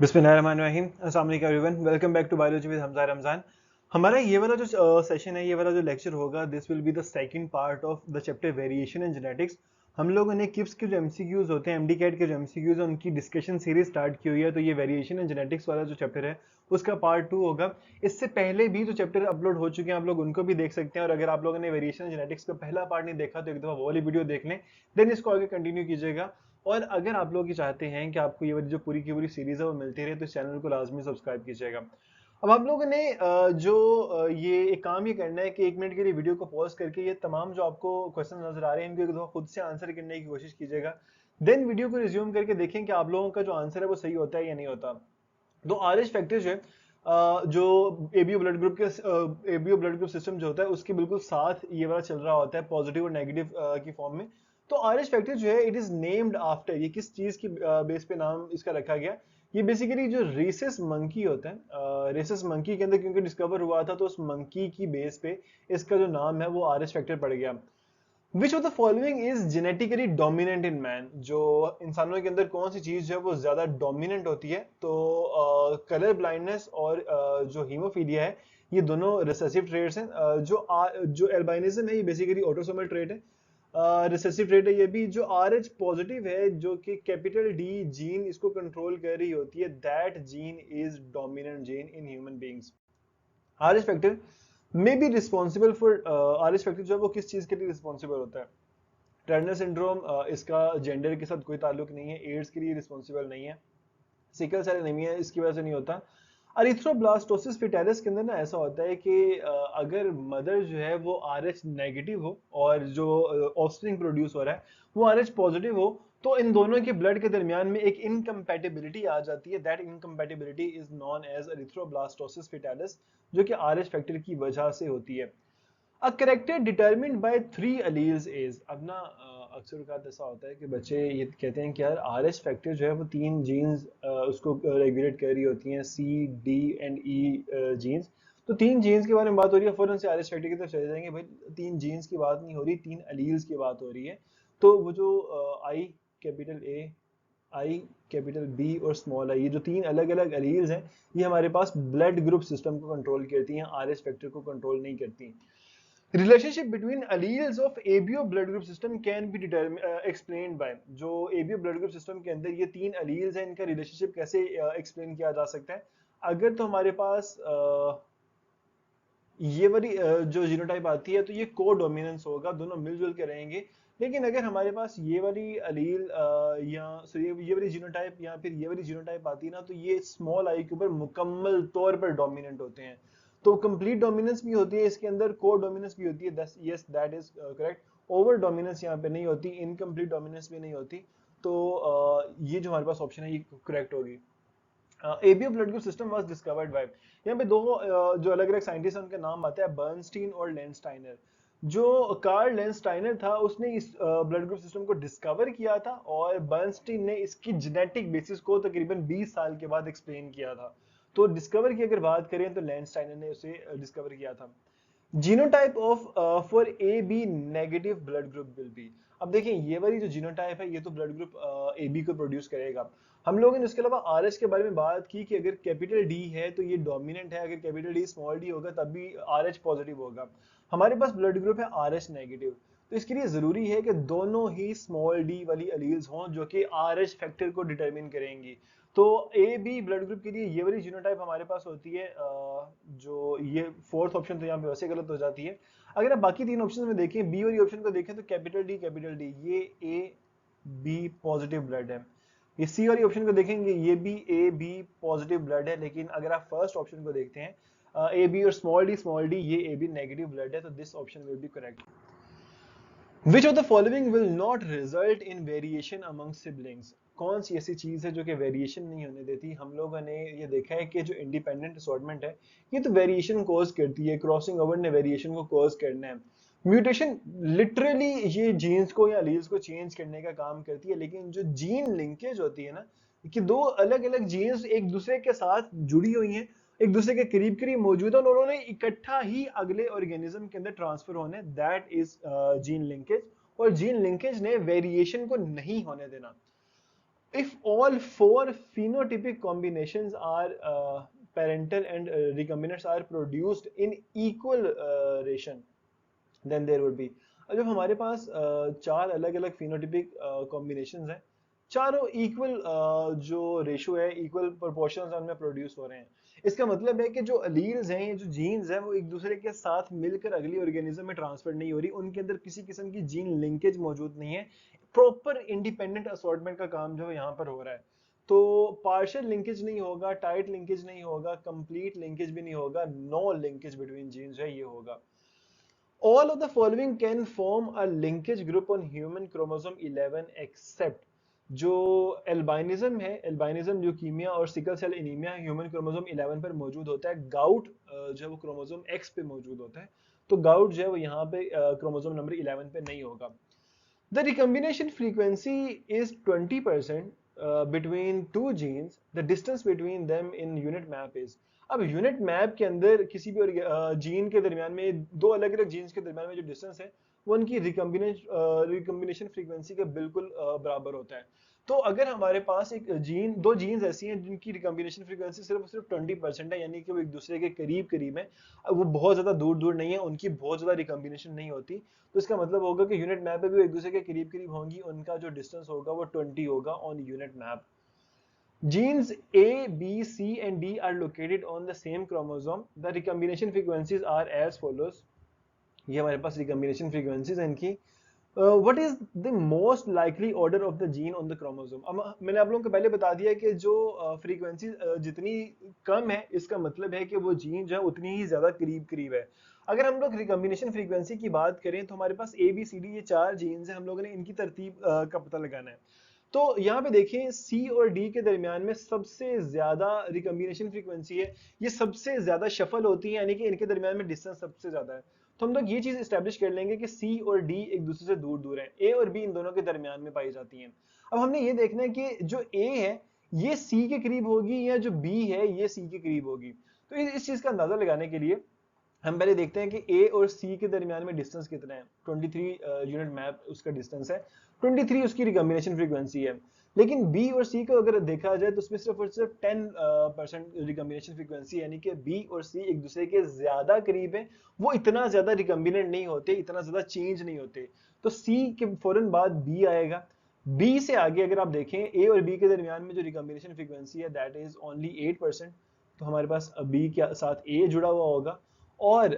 बिस्मिल्लाहिर्रहमानिर्रहीम। अस्सलाम वालेकुम everyone, welcome back to biology with Hamza Ramzan. हमारा ये वाला जो सेशन है, ये वाला जो लेक्चर होगा, this will be the second part of the chapter variation in genetics. हम लोगों ने किप्स के जो एमसीक्यूज होते हैं, एमडी कैट के जो एमसीक्यूज हैं, उनकी डिस्कशन सीरीज स्टार्ट की हुई है। तो ये वेरिएशन इन जेनेटिक्स वाला जो चैप्टर है उसका पार्ट 2 होगा। इससे पहले भी जो चैप्टर अपलोड हो चुके हैं, आप लोग उनको भी देख सकते हैं। और अगर आप लोगों ने वेरिएशन इन जेनेटिक्स का पहला पार्ट नहीं देखा तो एक दफा वो वाली वीडियो देख लें, देन इसको आगे कंटिन्यू कीजिएगा। और अगर आप लोग ये चाहते हैं कि आपको ये वाली जो पूरी की पूरी सीरीज है वो मिलती रहे, तो इस चैनल को लाजमी सब्सक्राइब कीजिएगा। अब आप लोगों ने ये एक काम ये करना है कि 1 मिनट के लिए वीडियो को पॉज करके ये तमाम जो आपको क्वेश्चन नजर आ रहे हैं इनको एक दफा खुद से आंसर करने की कोशिश कीजिएगा। देन वीडियो को रिज्यूम करके देखें कि आप लोगों का जो आंसर है वो सही होता है या नहीं होता। तो आरएच फैक्टर जो है, जो एबीओ ब्लड ग्रुप के एबीओ ब्लड ग्रुप सिस्टम जो होता है उसके बिल्कुल साथ ये वाला चल रहा होता है, पॉजिटिव और नेगेटिव की फॉर्म में। तो आरएच फैक्टर जो है, इट इज नेम्ड आफ्टर, ये किस चीज की बेस पे नाम इसका रखा गया। ये बेसिकली जो रेसिस मंकी होता है, रेसिस मंकी के अंदर क्योंकि डिस्कवर हुआ था, तो उस मंकी की बेस पे इसका जो नाम है वो आरएच फैक्टर पड़ गया। Which of the following is genetically dominant in man, जो इंसानों के अंदर कौन सी चीज है वो ज्यादा डोमिनेंट होती है। तो कलर ब्लाइंडनेस और जो हीमोफीलिया है, ये दोनों रिसेसिव ट्रेट्स हैं। जो एल्बाइनिज्म है, ये बेसिकली ऑटोसोमल ट्रेट है, रिसेसिव ट्रेट है ये भी। जो आर एच पॉजिटिव है, जो कि कैपिटल डी जीन इसको कंट्रोल कर रही होती है, that gene is dominant gene in human beings. Are H factor may be responsible for, are H factor जो है वो किस चीज के लिए रिस्पॉन्सिबल होता है। टर्नर सिंड्रोम, इसका जेंडर के साथ कोई ताल्लुक नहीं है, एड्स के लिए रिस्पॉन्सिबल नहीं है, सिकल सेल एनीमिया इसकी वजह से नहीं होता। अरिथ्रोब्लास्टोसिस फिटालिस के अंदर ना ऐसा होता है कि अगर मदर जो है वो आर एच नेगेटिव हो और जो ऑफस्प्रिंग प्रोड्यूस हो रहा है वो आर एच पॉजिटिव हो, तो इन दोनों के ब्लड के दरमियान में एक इनकम्पैटिबिलिटी आ जाती है। That incompatibility is known as erythroblastosis fetalis, जो कि आर एच फैक्टर की वजह से होती है। A character determined bye 3 alleles is, अब ना अक्सर औकात ऐसा होता है कि बच्चे ये कहते हैं कि यार आर एच फैक्टर जो है वो 3 जीन्स उसको रेगुलेट कर रही होती हैं, C D and E genes. तो 3 जीन्स के बारे में बात हो रही है, फौरन से आर एच फैक्टर की तरफ चले जाएंगे। भाई 3 जीन्स की बात नहीं हो रही, 3 एलील्स की बात हो रही है। तो वो जो I capital A, I capital B और स्मॉल आई, ये जो 3 अलग अलग एलील्स हैं, ये हमारे पास ब्लड ग्रुप सिस्टम को कंट्रोल करती हैं, आर एच फैक्टर को कंट्रोल नहीं करती। Relationship between alleles of ABO blood group system can be explained by, जो ABO blood group system के अंदर ये 3 alleles हैं, इनका relationship कैसे explain किया जा सकता है। अगर तो हमारे पास ये वाली जो जीनोटाइप आती है तो ये को डोमिनेंस होगा, दोनों मिलजुल के रहेंगे। लेकिन अगर हमारे पास ये वाली अलील या ये वाली जीनोटाइप या फिर ये वाली जीनोटाइप आती है ना, तो ये स्मॉल आई के ऊपर मुकम्मल तौर पर डोमिनेंट होते हैं। तो कंप्लीट डोमिनेंस भी होती है इसके अंदर, को डोमिनेंस भी होती है, yes that is correct. Over dominance यहाँ पे नहीं होती, इनकम्प्लीट डोमिनेंस भी नहीं होती। तो ये जो हमारे पास ऑप्शन है ये करेक्ट होगी। ABO blood group system was discovered by, यहाँ पे दो जो अलग अलग साइंटिस्ट हैं उनके नाम आते हैं, बर्नस्टीन और लेंस्टाइनर। जो कार्ल लेंस्टाइनर था उसने इस ब्लड ग्रुप सिस्टम को डिस्कवर किया था, और बर्नस्टीन ने इसकी जेनेटिक बेसिस को तकरीबन 20 साल के बाद एक्सप्लेन किया था। तो डिस्कवर की अगर बात करें तो लेंस्टाइनर ने उसे डिस्कवर किया था। Genotype of for A B negative blood group will be, अब देखिए ये वाली जो जीनोटाइप है ये तो ब्लड ग्रुप ए बी को प्रोड्यूस करेगा। हम लोगों ने इसके अलावा आर एच के बारे में बात की कि अगर कैपिटल डी है तो ये डोमिनेंट है, अगर कैपिटल डी स्मॉल डी होगा तब भी आर एच पॉजिटिव होगा। हमारे पास ब्लड ग्रुप है आर एच नेगेटिव, तो इसके लिए जरूरी है कि दोनों ही स्मॉल डी वाली एलील्स हों जो कि आर एच फैक्टर को डिटरमिन करेंगी। तो ए बी ब्लड ग्रुप के लिए ये वाली जीनोटाइप हमारे पास होती है, जो ये फोर्थ ऑप्शन तो यहाँ पे वैसे गलत हो जाती है। अगर आप बाकी 3 ऑप्शन में देखें, बी वाली ऑप्शन को देखें, तो कैपिटल डी ये ए बी पॉजिटिव ब्लड है। ये सी वाली ऑप्शन को देखेंगे, ये भी ए बी पॉजिटिव ब्लड है। लेकिन अगर आप फर्स्ट ऑप्शन को देखते हैं, ए बी और स्मॉल डी ये ए बी नेगेटिव ब्लड है, तो this option will be correct. Which of the following will not result in variation among siblings? कौन सी ऐसी चीज है जो कि वेरिएशन नहीं होने देती। हम लोगों ने ये देखा है कि जो इंडिपेंडेंट असॉर्टमेंट है ये तो वेरिएशन कॉज करती है, क्रॉसिंग ओवर ने वेरिएशन को कॉज करना है। म्यूटेशन लिटरली ये जीन्स को या एलील्स को चेंज करने का काम करती है, लेकिन जो जीन लिंकेज होती है ना, कि दो अलग अलग जीन्स एक दूसरे के साथ जुड़ी हुई हैं, एक दूसरे के करीब करीब मौजूद है, और उन्होंने इकट्ठा ही अगले ऑर्गेनिज्म के अंदर ट्रांसफर होने, दैट इज जीन लिंकेज। और जीन लिंकेज ने वेरिएशन को नहीं होने देना। if all four phenotypic combinations are parental and recombinants are produced in equal ration, then there would be, अब जब हमारे पास चार अलग अलग phenotypic combinations हैं, चारों इक्वल जो रेशो है, इक्वल प्रोपोर्शंस उनमें प्रोड्यूस हो रहे हैं, इसका मतलब है कि जो अलील्स हैं, ये जो जीन्स हैं, वो एक दूसरे के साथ मिलकर अगली ऑर्गेनिज्म में ट्रांसफर नहीं हो रही, उनके अंदर किसी किस्म की जीन लिंकेज मौजूद नहीं है, प्रॉपर इंडिपेंडेंट असॉर्टमेंट का काम जो है यहाँ पर हो रहा है। तो पार्शियल लिंकेज नहीं होगा, टाइट लिंकेज नहीं होगा, कंप्लीट लिंकेज भी नहीं होगा, नो लिंकेज बिटवीन जीन्स है, ये होगा। All of the following can form a linkage group on human chromosome 11 except जो एल्बाइनिज्म है, एल्बाइनिज्म ल्यूकीमिया और sickle cell anaemia human chromosome 11 पर मौजूद होता है, गाउट जो है वो क्रोमोसोम एक्स पे मौजूद होता है, तो गाउट जो है वो यहाँ पे क्रोमोसोम नंबर 11 पे नहीं होगा। The recombination frequency is 20% between two genes. The distance between them in unit map is, अब यूनिट मैप के अंदर किसी भी जीन के दरमियान में, दो अलग अलग जीन्स के दरमियान में जो डिस्टेंस है, वो उनकी रिकम्बिनेशन फ्रीक्वेंसी के बिल्कुल बराबर होता है। तो अगर हमारे पास एक जीन, दो जीन्स ऐसी हैं जिनकी रिकम्बिनेशन फ्रीक्वेंसी सिर्फ सिर्फ 20% है, यानी कि वो एक दूसरे के करीब करीब है, वो बहुत ज्यादा दूर दूर नहीं है, उनकी बहुत ज्यादा रिकम्बिनेशन नहीं होती, तो इसका मतलब होगा कि यूनिट मैप पे भी एक दूसरे के करीब करीब होंगी, उनका जो डिस्टेंस होगा वो 20 होगा on unit map. Genes A, B, C, and D are located on the same chromosome. The recombination frequencies are as follows. ये हमारे पास recombination frequencies हैं इनकी। What is the most likely order of the gene on the chromosome? अब मैंने आप लोगों को पहले बता दिया कि जो frequency जितनी कम है, इसका मतलब है कि वो जीन जो है उतनी ही ज्यादा करीब करीब है। अगर हम लोग रिकम्बिनेशन फ्रीक्वेंसी की बात करें तो हमारे पास ए बी सी डी ये चार जीन्स हैं, हम लोगों ने इनकी तरतीब का पता लगाना है। तो यहाँ पे देखें सी और डी के दरमियान में सबसे ज्यादा रिकम्बिनेशन फ्रीक्वेंसी है, ये सबसे ज्यादा शफल होती है, यानी कि इनके दरमियान में डिस्टेंस सबसे ज्यादा है। तो हम लोग ये चीज स्टैब्लिश कर लेंगे कि सी और डी एक दूसरे से दूर दूर हैं, ए और बी इन दोनों के दरमियान में पाई जाती हैं। अब हमने ये देखना है कि जो ए है ये सी के करीब होगी या जो बी है ये सी के करीब होगी। तो इस चीज का अंदाजा लगाने के लिए हम पहले देखते हैं कि ए और सी के दरमियान में डिस्टेंस कितना है। 23 यूनिट मैप उसका डिस्टेंस है, 23 उसकी रिकम्बिनेशन फ्रीक्वेंसी है। लेकिन बी और सी को अगर देखा जाए तो उसमें सिर्फ और सिर्फ 10% रिकम्बिनेशन फ्रीक्वेंसी, यानी कि बी और सी एक दूसरे के ज्यादा करीब है, वो इतना ज्यादा रिकम्बिनेंट नहीं होते, इतना ज्यादा चेंज नहीं होते। तो सी के फौरन बाद बी आएगा। बी से आगे अगर आप देखें ए और बी के दरमियान में जो रिकम्बिनेशन फ्रीक्वेंसी है दैट इज ओनली 8%, तो हमारे पास बी के साथ ए जुड़ा हुआ होगा, और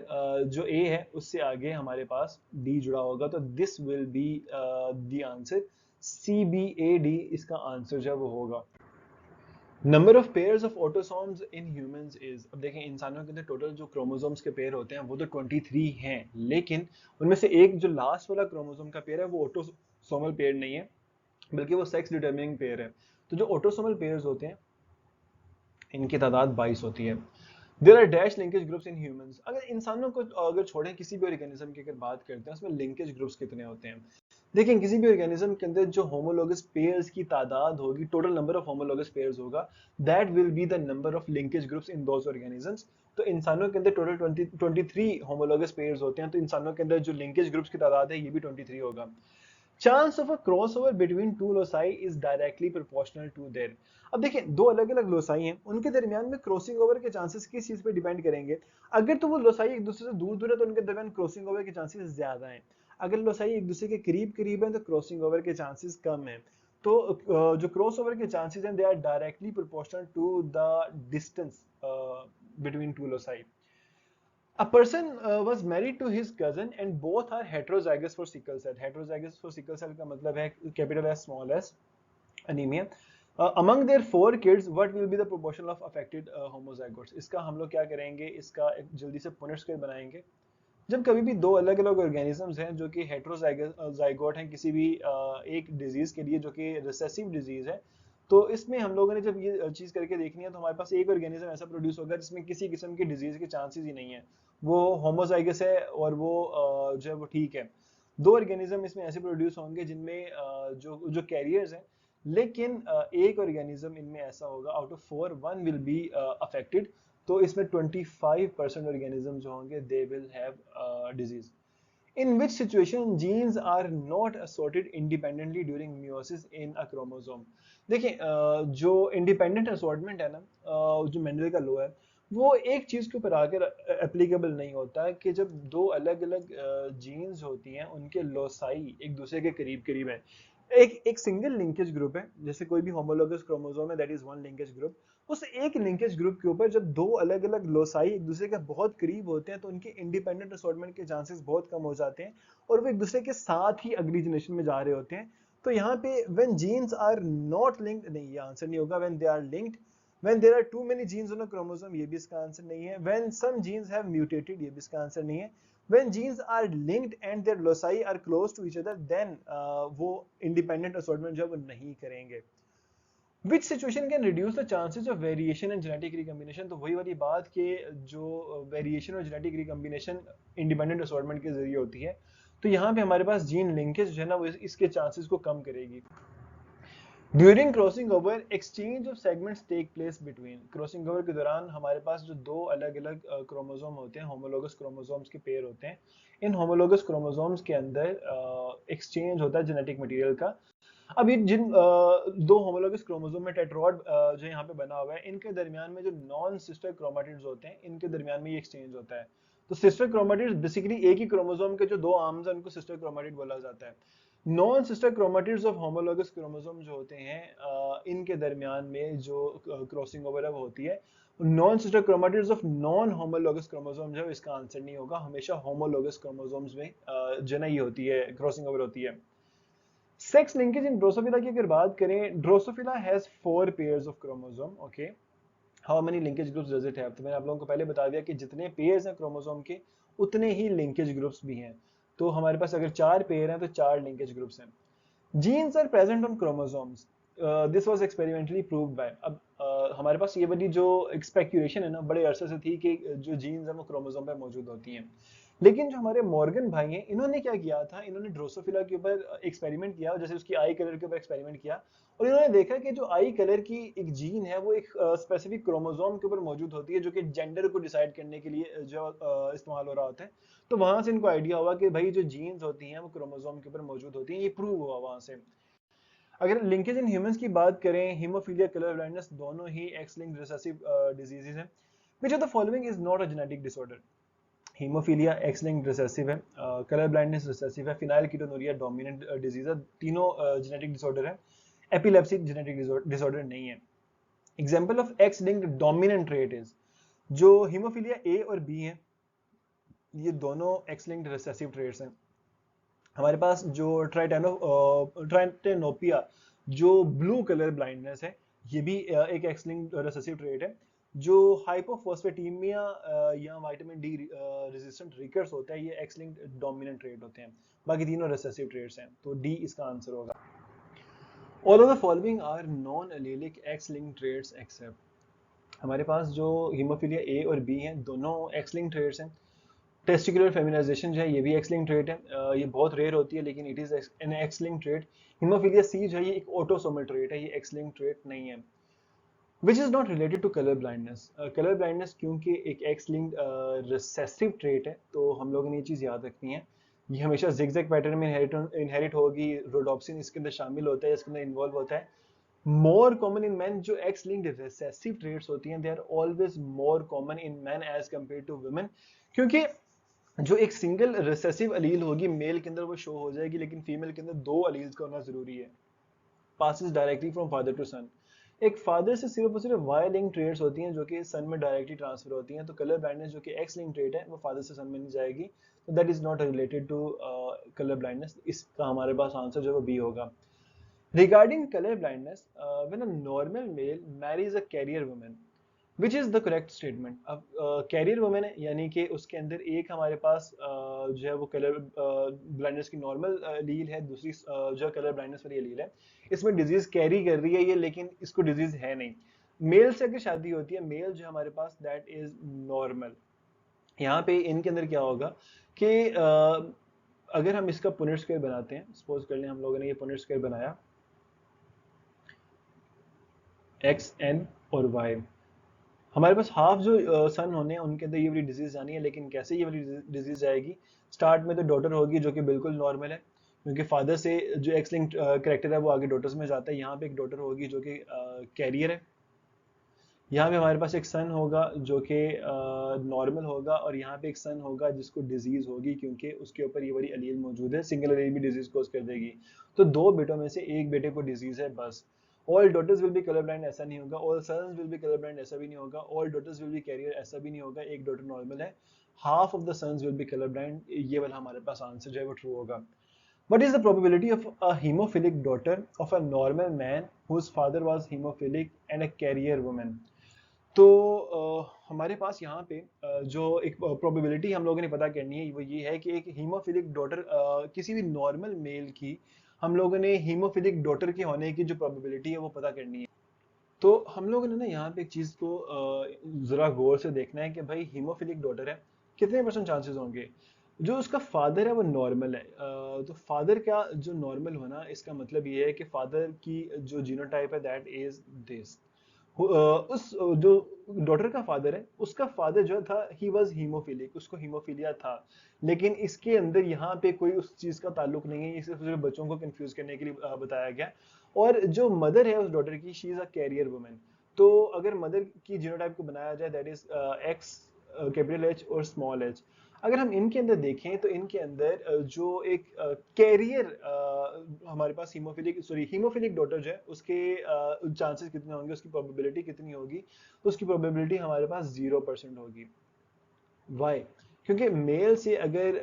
जो ए है उससे आगे हमारे पास डी जुड़ा होगा, तो this will be the answer, C B A D इसका आंसर जो है वो होगा। Number of pairs of autosomes in humans is, अब देखें इंसानों के अंदर टोटल जो क्रोमोसोम्स के पेयर होते हैं वो तो 23 हैं, लेकिन उनमें से एक जो लास्ट वाला क्रोमोसोम का पेयर है वो ऑटोसोमल पेयर नहीं है, बल्कि वो सेक्स डिटरमिनिंग पेयर है। तो जो ऑटोसोमल पेयर्स होते हैं इनकी तादाद 22 होती है। There are dash linkage groups in humans, अगर इंसानों को अगर छोड़ें, किसी भी ऑर्गेनिज्म की अगर बात करते हैं उसमें लिंकेज ग्रुप्स कितने होते हैं। देखिए किसी भी ऑर्गेनिज्म के अंदर जो होमोलोगस पेयर्स की तादाद होगी, total number of homologous pairs होगा, that will be the number of linkage groups in those organisms. तो इंसानों के अंदर टोटल 23 होमोलोगस पेयर्स होते हैं, तो इंसानों के अंदर जो लिंकेज ग्रुप्स की तादाद है ये भी 23 होगा। Chance of a crossover between two loci is directly proportional to their, अब देखिए दो अलग अलग लोसाई हैं, उनके दरमियान में क्रॉसिंग ओवर के चांसेस किस चीज पे डिपेंड करेंगे। अगर तो वो लोसाई एक दूसरे से दूर दूर है तो उनके दरमियान क्रॉसिंग ओवर के चांसेस ज्यादा हैं, अगर लोसाई एक दूसरे के करीब करीब है तो क्रॉसिंग ओवर के चांसेस कम हैं। तो जो क्रॉस ओवर के चांसेस हैं they are directly proportional to the distance between two loci. A person was married to his cousin and both are heterozygous for sickle cell. Heterozygous for sickle cell का मतलब है capital S small s anemia. Among their 4 kids, what will be the proportion of affected homozygotes? इसका हम लोग क्या करेंगे, इसका एक जल्दी से पुनः स्केल बनाएंगे। जब कभी भी दो अलग अलग ऑर्गेनिजम्स हैं जो कि हेट्रोजाइगोट हैं किसी भी एक डिजीज के लिए जो कि रिसेसिव डिजीज है, तो इसमें हम लोगों ने जब ये चीज करके देखनी है तो हमारे पास एक ऑर्गेनिज्म ऐसा प्रोड्यूस होगा जिसमें किसी किस्म की डिजीज के चांसेस ही नहीं है, वो होमोजाइगस है और वो जो है वो ठीक है। दो ऑर्गेनिज्म इसमें ऐसे प्रोड्यूस होंगे जिनमें जो जो कैरियर्स हैं, लेकिन एक ऑर्गेनिज्म इनमें ऐसा होगा out of 4 one will be affected, तो इसमें 25% ऑर्गेनिज्म जो होंगे they will have disease. In which situation genes are not assorted independently during meiosis in a chromosome. देखिए जो इंडिपेंडेंट असॉर्टमेंट है ना, जो मेंडल का लॉ है, वो एक चीज के ऊपर आकर एप्लीकेबल नहीं होता कि जब दो अलग अलग जीन्स होती हैं उनके लोसाई एक दूसरे के करीब करीब है। एक सिंगल लिंकेज ग्रुप है, जैसे कोई भी होमोलोगस क्रोमोसोम है, that is one linkage group. उस एक लिंकेज ग्रुप के ऊपर जब दो अलग अलग लोसाई एक दूसरे के बहुत करीब होते हैं तो उनके इंडिपेंडेंट असॉर्टमेंट के चांसेस बहुत कम हो जाते हैं और वो एक दूसरे के साथ ही अगली जनरेशन में जा रहे होते हैं। तो यहाँ पे when genes are not linked, नहीं ये आंसर नहीं होगा। When they are linked, when there are too many genes on a chromosome, ये भी इसका आंसर नहीं है। When some genes have mutated, ये भी इसका आंसर नहीं है। when genes are linked and their loci are close to each other, then वो independent assortment जो है वो नहीं करेंगे। which situation can reduce the chances of variation and genetic recombination, तो वही वाली बात कि जो variation और genetic recombination independent assortment के जरिए होती है, तो यहाँ पे हमारे पास जीन लिंकेज जो है ना वो इसके चांसेस को कम करेगी। During crossing over exchange of segments take place between, crossing over के दौरान हमारे पास जो दो अलग अलग क्रोमोसोम होते हैं, होमोलोगस क्रोमोसोम्स के पेयर होते हैं, इन होमोलोगस क्रोमोसोम्स के अंदर एक्सचेंज होता है जेनेटिक मटेरियल का। अब ये जिन दो होमोलोगस क्रोमोसोम में टेट्रॉड जो यहाँ पे बना हुआ है, इनके दरमियान में जो नॉन सिस्टर क्रोमेटिड्स होते हैं, इनके दरमियान में ये एक्सचेंज होता है। तो सिस्टर क्रोमेटिड्स बेसिकली एक ही क्रोमोसोम के जो दो आर्म्स हैं उनको सिस्टर क्रोमेटिड बोला जाता है। Non sister chromatids of homologous chromosome जो होते हैं इनके दरमियान में जो क्रॉसिंग ओवर है वो होती है। Non sister chromatids of non homologous chromosome जो है इसका आंसर नहीं होगा, हमेशा होमोलोगस क्रोमोसोम्स में जो है ये होती है, क्रॉसिंग ओवर होती है। सेक्स लिंकेज इन ड्रोसोफिला की अगर बात करें, Drosophila has 4 pairs of chromosome. Okay, how many linkage groups does it have? तो मैंने आप लोगों को पहले बता दिया कि जितने पेयर्स हैं क्रोमोसोम के उतने ही लिंकेज ग्रुप्स भी हैं। तो हमारे पास अगर 4 पेयर हैं तो 4 लिंकेज ग्रुप्स हैं। Genes are present on chromosomes, this was experimentally proved by. अब हमारे पास ये वाली जो स्पेक्यूलेशन है ना बड़े अरसे से थी कि जो जीन्स हैं वो क्रोमोसोम पे मौजूद होती हैं, लेकिन जो हमारे मॉर्गन भाई हैं इन्होंने क्या किया था, इन्होंने ड्रोसोफिला के ऊपर एक्सपेरिमेंट किया, जैसे उसकी आई कलर के ऊपर एक्सपेरिमेंट किया, और इन्होंने देखा कि जो आई कलर की एक जीन है वो एक स्पेसिफिक क्रोमोसोम के ऊपर मौजूद होती है जो कि जेंडर को डिसाइड करने के लिए जो इस्तेमाल हो रहा होता है। तो वहां से इनको आइडिया हुआ कि भाई जो जीन्स होती हैं वो क्रोमोसोम के ऊपर मौजूद होती हैं, ये प्रूव हुआ वहां से। अगर लिंकेज इन ह्यूमंस की बात करें, हीमोफीलिया, कलर ब्लाइंडनेस दोनों ही एक्स लिंक्ड रिसेसिव डिजीजेस हैं। Which of the following is not a genetic disorder? Haemophilia x linked recessive है, कलर ब्लाइंडनेस रिसेसिव है, फिनाइलकीटोनुरिया डोमिनेंट डिजीज है, तीनों जेनेटिक डिसऑर्डर है। एपिलेप्सी जेनेटिक डिसऑर्डर नहीं है। Example of x linked dominant trait is, जो haemophilia A और B है ये दोनों एक्स लिंक्ड रिसेसिव ट्रेट्स हैं। हमारे पास जो ट्राइटेनोपिया जो ब्लू कलर ब्लाइंडनेस है, ये भी एक एक्स लिंक्ड रिसेसिव ट्रेट है। जो हाइपोफॉस्फेटीमिया या विटामिन डी रेजिस्टेंट रिकर्स होता है, ये एक्स लिंक्ड डोमिनेंट ट्रेट होते हैं। बाकी तीनों रिसेसिव ट्रेट्स हैं, तो डी इसका आंसर होगा। All of the following are non allelic X linked traits except, हमारे पास जो हीमोफीलिया ए और बी हैं दोनों एक्स लिंक्ड ट्रेट्स हैं। टेस्टिकुलर फेमिनाइजेशन जो है ये भी एक्स लिंक्ड ट्रेट है, ये बहुत रेयर होती है लेकिन it is an X linked trait. Hemophilia C जो है ये एक ऑटोसोमल ट्रेट है, ये एक्स लिंक्ड ट्रेट नहीं है। Which is not related to colour blindness, colour blindness क्योंकि एक एक्स लिंक्ड रिसेसिव ट्रेट है तो हम लोगों ने ये चीज़ याद रखनी है, ये हमेशा जिगजैग पैटर्न में इनहेरिट होगी। रोडोप्सिन इसके अंदर शामिल होता है, इसके अंदर इन्वॉल्व होता है। मोर कॉमन इन मैन, जो एक्स लिंक्ड रिसेसिव ट्रेट्स होती हैं they are always more common in man as compare to women, क्योंकि जो एक सिंगल रिसेसिव अलील होगी मेल के अंदर वो शो हो जाएगी, लेकिन फीमेल के अंदर दो अलील्स का होना जरूरी है। Passes directly from father to son, एक फादर से सिर्फ और सिर्फ वाई लिंक ट्रेड्स होती हैं जो कि सन में डायरेक्टली ट्रांसफर होती हैं। तो कलर ब्लाइंडनेस जो कि एक्स लिंक ट्रेड है वो फादर से सन में नहीं जाएगी, तो that is not related to colour blindness, इसका हमारे पास आंसर जो है वो बी होगा। Regarding colour blindness, when a normal male marries a carrier woman, which is the correct statement? अब कैरियर वुमेन है यानी कि उसके अंदर एक हमारे पास जो है वो कलर ब्लाइंडनेस की नॉर्मल लील है, दूसरी जो कलर ब्लाइंडनेस वाली लील है, इसमें डिजीज कैरी कर रही है ये, लेकिन इसको डिजीज है नहीं। मेल से अगर शादी होती है, मेल जो हमारे पास दैट इज नॉर्मल। यहाँ पे इनके अंदर क्या होगा कि अगर हम इसका पुनेट स्क्वायर बनाते हैं, सपोज कर लें हम लोगों ने ये पुनेट स्क्वायर बनाया एक्स एन और वाई, हमारे पास हाफ जो सन होने हैं उनके अंदर ये वाली डिजीज जानी है, लेकिन कैसे ये वाली डिजीज जाएगी? स्टार्ट में तो डॉटर होगी जो कि बिल्कुल नॉर्मल है, क्योंकि फादर से जो एक्स लिंक्ड करेक्टर है वो आगे डॉटर्स में जाता है। यहाँ पे एक डॉटर होगी जो कि कैरियर है। यहाँ पे हमारे पास एक सन होगा जो कि नॉर्मल होगा, और यहाँ पे एक सन होगा जिसको डिजीज होगी, क्योंकि उसके ऊपर ये वाली एलील मौजूद है। सिंगल एलील भी डिजीज कोज कर देगी। तो दो बेटों में से एक बेटे को डिजीज है बस। All daughters will be colour blind ऐसा नहीं होगा, all sons will be colour blind ऐसा भी नहीं होगा, all daughters will be carrier ऐसा भी नहीं होगा। एक डॉटर नॉर्मल है, half of the sons will be colour blind. ये वाला हमारे पास आंसर जो है वो ट्रू होगा। What is the probability of a hemophilic daughter of a normal man whose father was hemophilic and a carrier woman? तो हमारे पास यहाँ पे जो एक प्रोबेबिलिटी हम लोगों ने पता करनी है वो ये है कि एक हीमोफिलिक डॉटर किसी भी नॉर्मल मेल की, हम लोगों ने हीमोफिलिक डॉटर के होने की जो प्रोबेबिलिटी है वो पता करनी है। तो हम लोगों ने ना यहाँ पे एक चीज को जरा गौर से देखना है कि भाई हीमोफिलिक डॉटर है, कितने परसेंट चांसेस होंगे? जो उसका फादर है वो नॉर्मल है, तो फादर का जो नॉर्मल होना, इसका मतलब ये है कि फादर की जो जीनोटाइप है दैट इज दिस। उस जो डॉटर का फादर है उसका फादर जो था ही वाज हीमोफिलिक, उसको हीमोफीलिया था। लेकिन इसके अंदर यहाँ पे कोई उस चीज का ताल्लुक नहीं है, ये सिर्फ बच्चों को कंफ्यूज करने के लिए बताया गया। और जो मदर है उस डॉटर की, she is a carrier women. तो अगर मदर की जीनोटाइप को बनाया जाए that is X capital H और स्मॉल एच। अगर हम इनके अंदर देखें तो इनके अंदर जो एक कैरियर हमारे पास हीमोफिलिक डॉटर जो है उसके चांसेस कितने होंगे, उसकी प्रोबेबिलिटी कितनी होगी? तो उसकी प्रोबेबिलिटी हमारे पास 0% होगी। वाई? क्योंकि मेल से अगर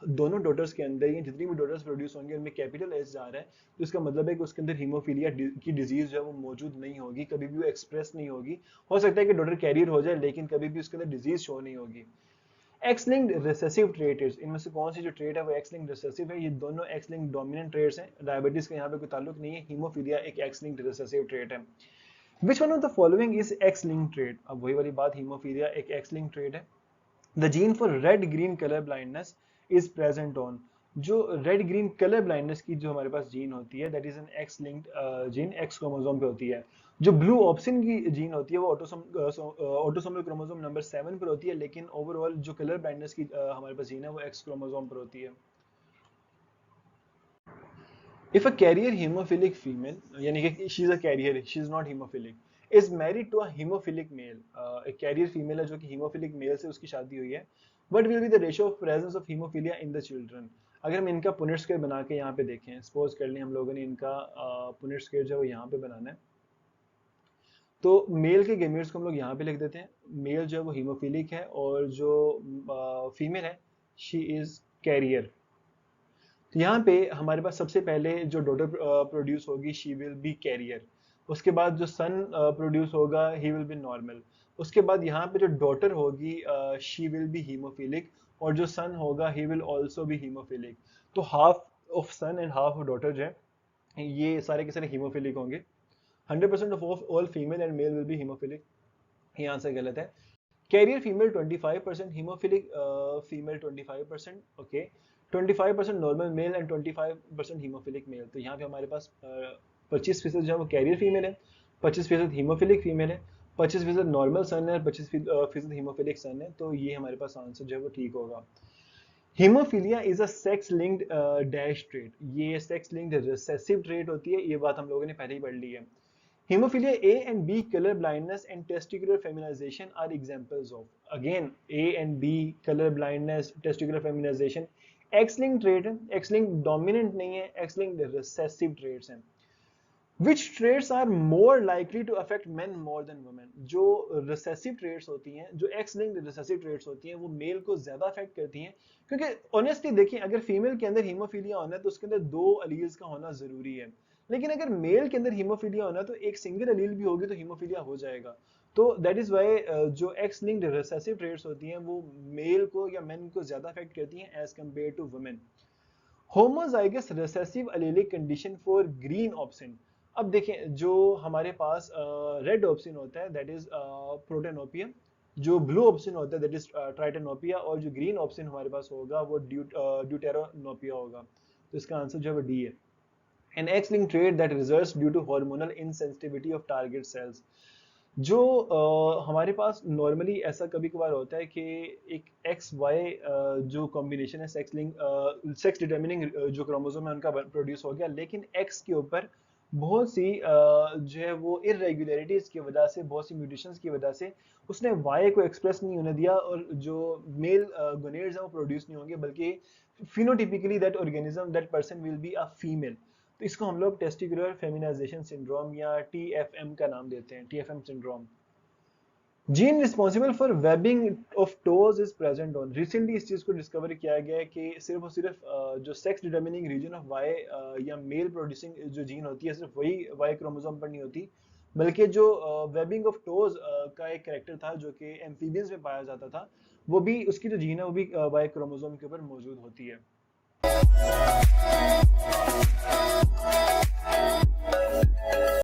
दोनों डॉटर्स के अंदर ये जितनी भी डॉटर्स प्रोड्यूस होंगे उनमें कैपिटल एस जा रहा है, तो इसका मतलब है कि उसके अंदर हीमोफीलिया की डिजीज जो है वो मौजूद नहीं होगी, कभी भी वो एक्सप्रेस नहीं होगी। हो सकता है कि डॉटर कैरियर हो जाए लेकिन कभी भी उसके अंदर डिजीज शो नहीं होगी। एक्स लिंक्ड रिसेसिव ट्रेट, इनमें से कौन सी जो ट्रेट है वो एक्स लिंक्ड रिसेसिव है? ये दोनों एक्स लिंक्ड डोमिनेंट ट्रेट्स हैं। डायबिटीज का यहाँ पे कोई ताल्लुक नहीं है। हीमोफीलिया एक एक्स लिंक्ड रिसेसिव ट्रेट है। Which one of the following is x linked trait? अब वही वाली बात, हीमोफीलिया एक एक्स लिंक्ड ट्रेट है। The gene for red green color blindness is present on, जो रेड ग्रीन कलर ब्लाइंडनेस की जो हमारे पास जीन होती है that is an X linked gene, x chromosome पे होती है। जो ब्लू ऑप्शन की जीन होती है वो ऑटोसोमल क्रोमोसोम नंबर 7 पर होती है, लेकिन ओवरऑल जो कलर ब्लाइंडनेस की हमारे पास जीन है वो एक्स क्रोमोसोम पर होती है। If a carrier hemophilic female, यानी कि she is a carrier, she is not hemophilic, is married to a hemophilic male, एक carrier female है जो कि hemophilic male से उसकी शादी हुई है, what will be the ratio of presence of hemophilia in the children? अगर हम इनका पुनेट स्क्वायर बना के यहाँ पे देखें, सपोज कर लें हम लोगों ने इनका पुनेट स्क्वायर जो है वो यहाँ पे बनाना है, तो मेल के गेमेट्स को हम लोग यहाँ पे लिख देते हैं। मेल जो है वो हीमोफिलिक है और जो फीमेल है शी इज कैरियर। तो यहाँ पे हमारे पास सबसे पहले जो डॉटर प्रोड्यूस होगी शी विल बी कैरियर। उसके बाद जो सन प्रोड्यूस होगा ही विल बी नॉर्मल। उसके बाद यहाँ पे जो डॉटर होगी शी विल बी हीमोफिलिक, और जो सन होगा he will also be hemophilic. तो half of son and half of daughter जो है ये सारे के सारे हीमोफिलिक होंगे। 100% of all female and male will be hemophilic. ये आंसर गलत है। Carrier female 25%, hemophilic female 25%, okay. 25% normal male and 25% hemophilic male. तो यहाँ पे हमारे पास 25% जो है वो कैरियर फीमेल है, 25% हीमोफिलिक फीमेल है, 25% नॉर्मल सन है, 25% हीमोफिलिक सन है। तो ये हमारे पास आंसर जो है वो ठीक होगा। Haemophilia is a sex linked dash trait, ये सेक्स लिंक्ड रिसेसिव ट्रेट होती है, ये बात हम लोगों ने पहले ही पढ़ ली है। Hemophilia A and B color blindness and testicular feminization are examples of. Again, A and B color blindness, testicular feminization, X-linked trait है, X-linked dominant नहीं है, X-linked recessive traits हैं। Which traits are more likely to affect men more than women? जो recessive traits होती हैं, जो X-linked recessive traits होती हैं, वो मेल को ज्यादा अफेक्ट करती हैं। क्योंकि ऑनेस्टली देखिए, अगर फीमेल के अंदर हीमोफीलिया होना है तो उसके अंदर दो अलील्स का होना जरूरी है। लेकिन अगर मेल के अंदर हीमोफीलिया होना है तो एक सिंगल अलील भी होगी तो हीमोफीलिया हो जाएगा। तो दैट इज वाई जो एक्स लिंक्ड रिसेसिव ट्रेट्स होती हैं वो मेल को या मेन को ज्यादा अफेक्ट करती हैं as compare to women. Homozygous recessive allelic condition for green option. अब देखें, जो हमारे पास रेड ऑप्शन होता है दैट इज प्रोटेनोपिया, जो ब्लू ऑप्शन होता है दैट इज ट्राइटेनोपिया, और जो ग्रीन ऑप्शन हमारे पास होगा वो ड्यूटेरोनोपिया होगा। तो इसका आंसर जो है वो डी है। An X-linked trait that results due to hormonal insensitivity of target cells. जो हमारे पास नॉर्मली ऐसा कभी कभार होता है कि एक एक्स वाई जो कॉम्बिनेशन है सेक्स लिंक सेक्स डिटर्मिनिंग जो क्रोमोसोम है उनका प्रोड्यूस हो गया, लेकिन एक्स के ऊपर बहुत सी जो है वो इरेगुलरिटीज की वजह से, बहुत सी म्यूटेशंस की वजह से उसने वाई को एक्सप्रेस नहीं होने दिया, और जो मेल गोनेड्स हैं वो प्रोड्यूस नहीं होंगे, बल्कि phenotypically that organism that person will be a female. तो इसको हम लोग टेस्टिकुलर फेमिनाइजेशन सिंड्रोम या टीएफएम का नाम देते हैं, TFM syndrome. Gene responsible for webbing of toes is present on, recently इस चीज को डिस्कवर किया गया है कि सिर्फ और सिर्फ जो sex determining region of Y या मेल प्रोड्यूसिंग जो जीन होती है सिर्फ वही वाई क्रोमोसोम पर नहीं होती, बल्कि जो वेबिंग ऑफ टोज का एक कैरेक्टर था जो कि एम्फीबियंस में पाया जाता था, वो भी उसकी जो जीन है वो भी वाई क्रोमोसोम के ऊपर मौजूद होती है।